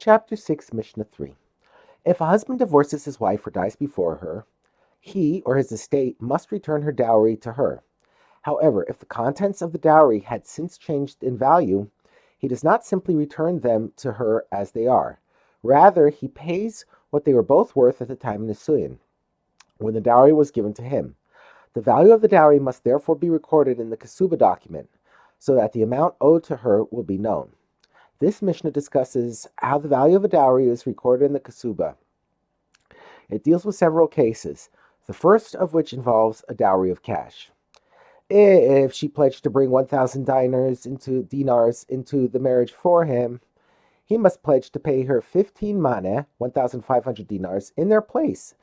Chapter 6, Mishnah 3. If a husband divorces his wife or dies before her, he or his estate must return her dowry to her. However, if the contents of the dowry had since changed in value, he does not simply return them to her as they are. Rather, he pays what they were both worth at the time of Nisuyin, when the dowry was given to him. The value of the dowry must therefore be recorded in the Kesubos document, so that the amount owed to her will be known. This Mishnah discusses how the value of a dowry is recorded in the Kesubos. It deals with several cases, the first of which involves a dowry of cash. If she pledged to bring 1,000 dinars into the marriage for him, he must pledge to pay her 15 maneh, 1,500 dinars, in their place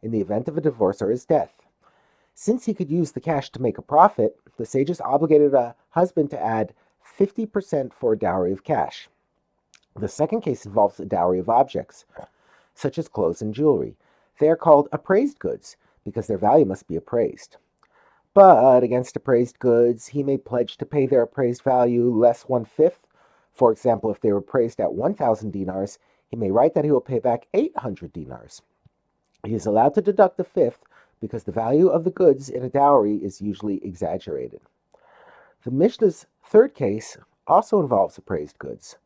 in the event of a divorce or his death. Since he could use the cash to make a profit, the sages obligated a husband to add 50% for a dowry of cash. The second case involves a dowry of objects, such as clothes and jewelry. They are called appraised goods because their value must be appraised. But against appraised goods, he may pledge to pay their appraised value less 1/5. For example, if they were appraised at 1,000 dinars, he may write that he will pay back 800 dinars. He is allowed to deduct a fifth because the value of the goods in a dowry is usually exaggerated. The Mishnah's third case also involves appraised goods.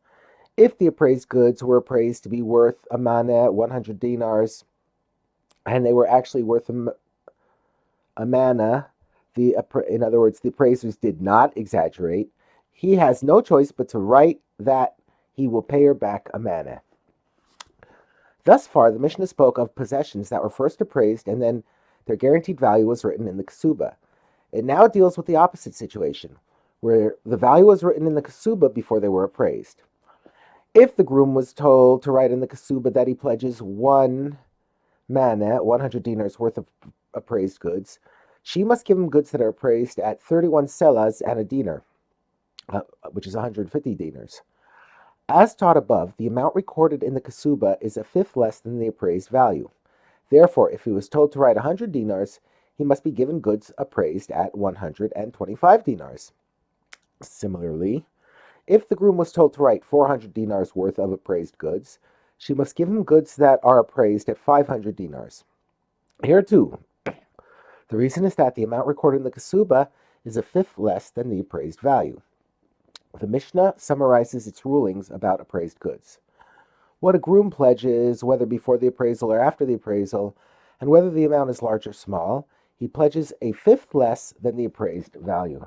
If the appraised goods were appraised to be worth a maneh, 100 dinars, and they were actually worth a maneh, in other words, the appraisers did not exaggerate, he has no choice but to write that he will pay her back a maneh. Thus far, the Mishnah spoke of possessions that were first appraised and then their guaranteed value was written in the Kesubos. It now deals with the opposite situation, where the value was written in the Kesubos before they were appraised. If the groom was told to write in the Kesubos that he pledges 1 maneh, 100 dinars worth of appraised goods, she must give him goods that are appraised at 31 selas and a dinar, which is 150 dinars. As taught above, the amount recorded in the Kesubos is a fifth less than the appraised value. Therefore, if he was told to write 100 dinars, he must be given goods appraised at 125 dinars. Similarly, if the groom was told to write 400 dinars worth of appraised goods, she must give him goods that are appraised at 500 dinars. Here too, the reason is that the amount recorded in the Kesubos is a fifth less than the appraised value. The Mishnah summarizes its rulings about appraised goods. What a groom pledges, whether before the appraisal or after the appraisal, and whether the amount is large or small, he pledges a fifth less than the appraised value.